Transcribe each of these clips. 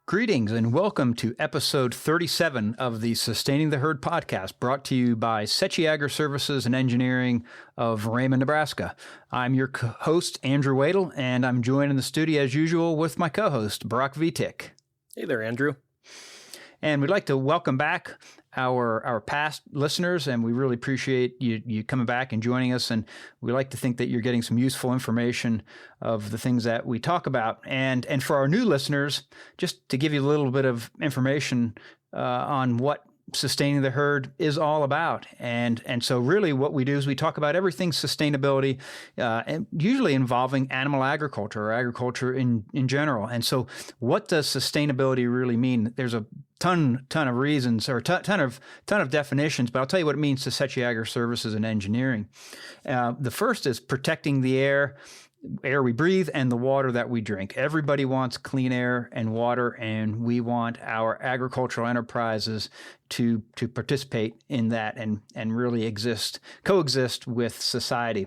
Greetings and welcome to episode 37 of the Sustaining the Herd podcast, brought to you by Agri-Services and Engineering of Raymond, Nebraska. I'm your host, Andrew Wadle, and I'm joined in the studio as usual with my co-host, Brock Vitek. Hey there, Andrew. And we'd like to welcome back our past listeners, and we really appreciate you coming back and joining us. And we like to think that you're getting some useful information of the things that we talk about. And for our new listeners, just to give you a little bit of information on what Sustaining the Herd is all about. And so really what we do is we talk about everything sustainability, and usually involving animal agriculture or agriculture in general. And so what does sustainability really mean? There's a ton of reasons or ton of definitions, but I'll tell you what it means to Agri-Services and Engineering. The first is protecting the air we breathe and the water that we drink. Everybody wants clean air and water, and we want our agricultural enterprises to participate in that and really coexist with society.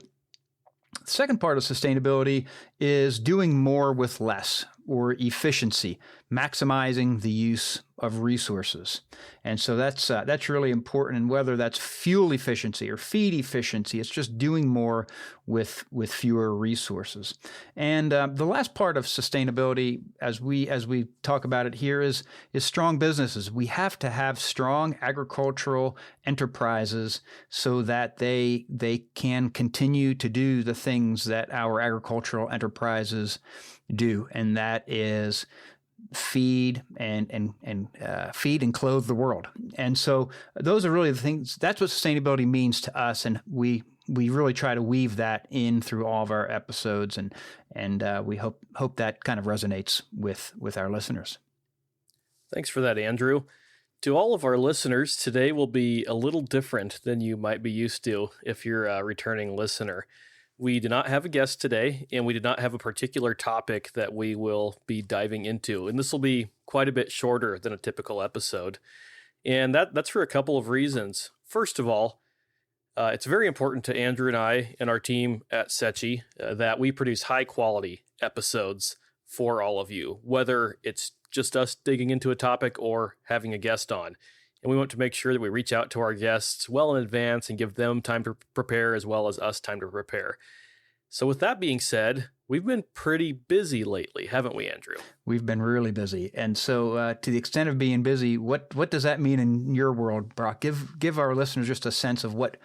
The second part of sustainability is doing more with less, or efficiency, maximizing the use of resources. And so that's really important. And whether that's fuel efficiency or feed efficiency, it's just doing more with fewer resources. And the last part of sustainability, as we talk about it here, is strong businesses. We have to have strong agricultural enterprises so that they can continue to do the things that our agricultural enterprises do, and that is feed and clothe the world. And so those are really the things. That's what sustainability means to us, and we really try to weave that in through all of our episodes, and we hope that kind of resonates with our listeners. Thanks for that, Andrew. To all of our listeners, today will be a little different than you might be used to if you're a returning listener. We do not have a guest today, and we did not have a particular topic that we will be diving into. And this will be quite a bit shorter than a typical episode. And that's for a couple of reasons. First of all, it's very important to Andrew and I and our team at Sechi that we produce high-quality episodes for all of you, whether it's just us digging into a topic or having a guest on. And we want to make sure that we reach out to our guests well in advance and give them time to prepare as well as us time to prepare. So with that being said, we've been pretty busy lately, haven't we, Andrew? We've been really busy. And so to the extent of being busy, what does that mean in your world, Brock? Give our listeners just a sense of what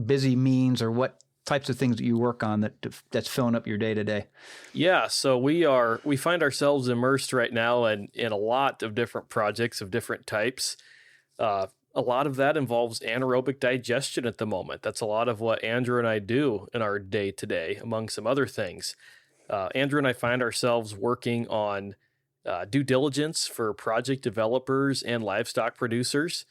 busy means, or what types of things that you work on that's filling up your day to day. Yeah, so we find ourselves immersed right now in a lot of different projects of different types. A lot of that involves anaerobic digestion at the moment. That's a lot of what Andrew and I do in our day-to-day, among some other things. Andrew and I find ourselves working on due diligence for project developers and livestock producers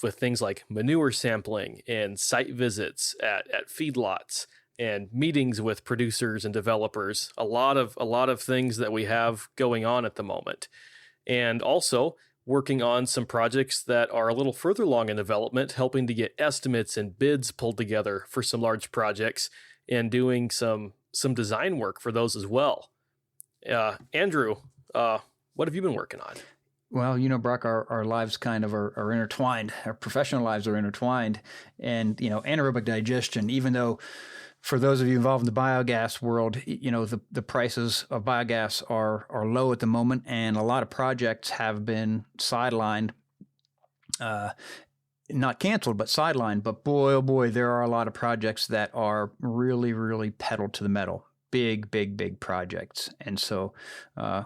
with things like manure sampling and site visits at feedlots and meetings with producers and developers. A lot of things that we have going on at the moment. And also working on some projects that are a little further along in development, helping to get estimates and bids pulled together for some large projects, and doing some design work for those as well. Andrew, what have you been working on? Well, Brock, our lives kind of are intertwined. Our professional lives are intertwined. And, anaerobic digestion, even though for those of you involved in the biogas world, the prices of biogas are low at the moment, and a lot of projects have been sidelined, not canceled, but sidelined. But boy, oh boy, there are a lot of projects that are really, really pedal to the metal. Big projects. And so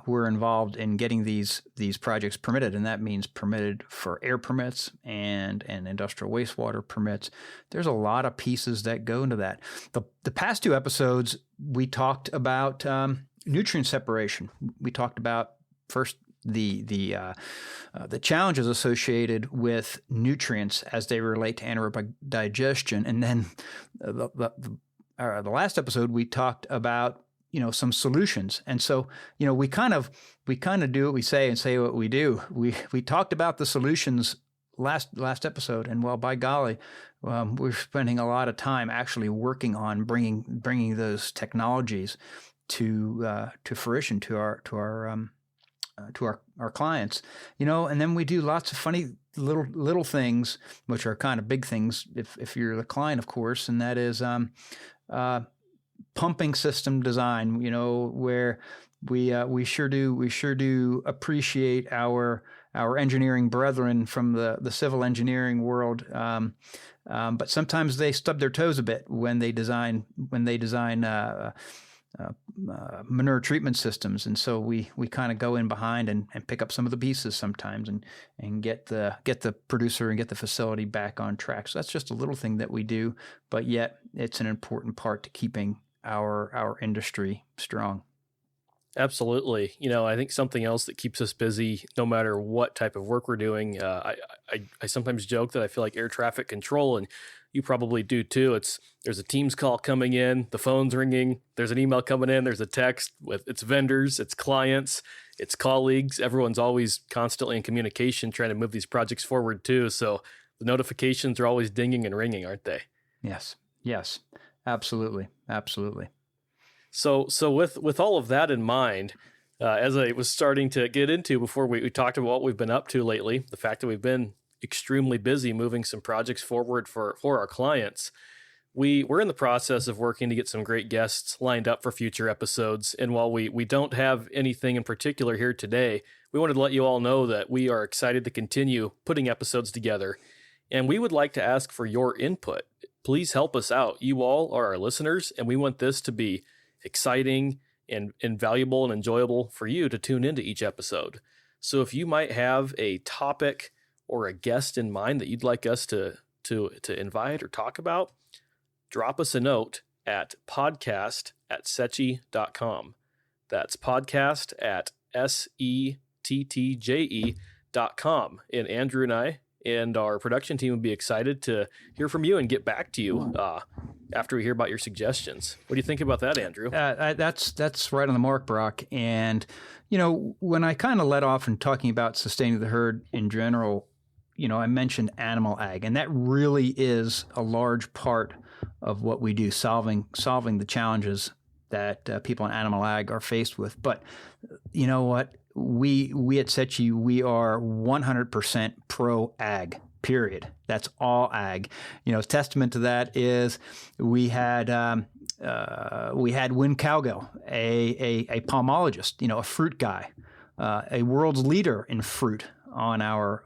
we're involved in getting these projects permitted, and that means permitted for air permits and industrial wastewater permits. There's a lot of pieces that go into that. The past two episodes, we talked about nutrient separation. We talked about first the challenges associated with nutrients as they relate to anaerobic digestion, and then the last episode we talked about some solutions. And so we kind of do what we say and say what we do. We talked about the solutions last episode, and well, by golly, we're spending a lot of time actually working on bringing those technologies to fruition, to our our clients, and then we do lots of funny little things, which are kind of big things if you're the client, of course, and that is pumping system design. Where we sure do appreciate our engineering brethren from the civil engineering world, but sometimes they stub their toes a bit when they design manure treatment systems, and so we kind of go in behind and pick up some of the pieces sometimes and get the producer and get the facility back on track. So that's just a little thing that we do, but yet it's an important part to keeping our industry strong. Absolutely. I think something else that keeps us busy, no matter what type of work we're doing, I sometimes joke that I feel like air traffic control, and you probably do too. There's a Teams call coming in, the phone's ringing, there's an email coming in, there's a text with its vendors, its clients, its colleagues. Everyone's always constantly in communication trying to move these projects forward too. So the notifications are always dinging and ringing, aren't they? Yes, absolutely. So with all of that in mind, as I was starting to get into before we talked about what we've been up to lately, the fact that we've been extremely busy moving some projects forward for our clients, we're in the process of working to get some great guests lined up for future episodes. And while we don't have anything in particular here today, we wanted to let you all know that we are excited to continue putting episodes together. And we would like to ask for your input. Please help us out. You all are our listeners, and we want this to be exciting and valuable and enjoyable for you to tune into each episode. So if you might have a topic or a guest in mind that you'd like us to invite or talk about, drop us a note at podcast@settje.com. That's podcast@settje.com. And Andrew and I and our production team would be excited to hear from you and get back to you after we hear about your suggestions. What do you think about that, Andrew? That's right on the mark, Brock. And, when I kind of let off in talking about sustaining the herd in general, I mentioned animal ag, and that really is a large part of what we do, solving the challenges that people in animal ag are faced with. But you know what? We at Settje, we are 100% pro ag, period. That's all ag. Testament to that is we had Win Cowgill, a pomologist, a fruit guy, a world's leader in fruit on our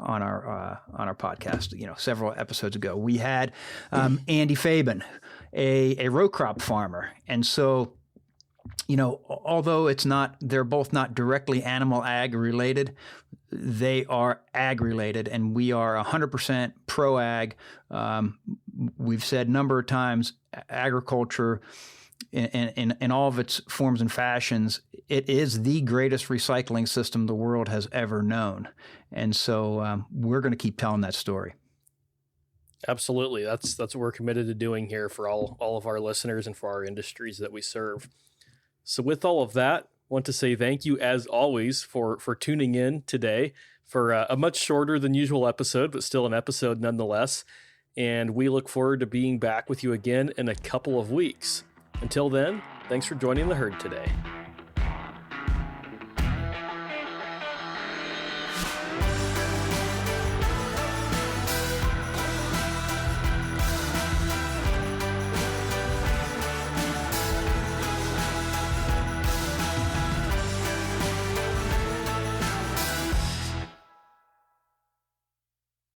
podcast, several episodes ago. We had Andy Fabian, a row crop farmer. And so, although they're both not directly animal ag related, they are ag related, and we are 100% pro ag. We've said a number of times, agriculture in all of its forms and fashions, it is the greatest recycling system the world has ever known. And so we're going to keep telling that story. Absolutely. That's what we're committed to doing here for all of our listeners and for our industries that we serve. So with all of that, I want to say thank you as always for tuning in today for a much shorter than usual episode, but still an episode nonetheless. And we look forward to being back with you again in a couple of weeks. Until then, thanks for joining the herd today.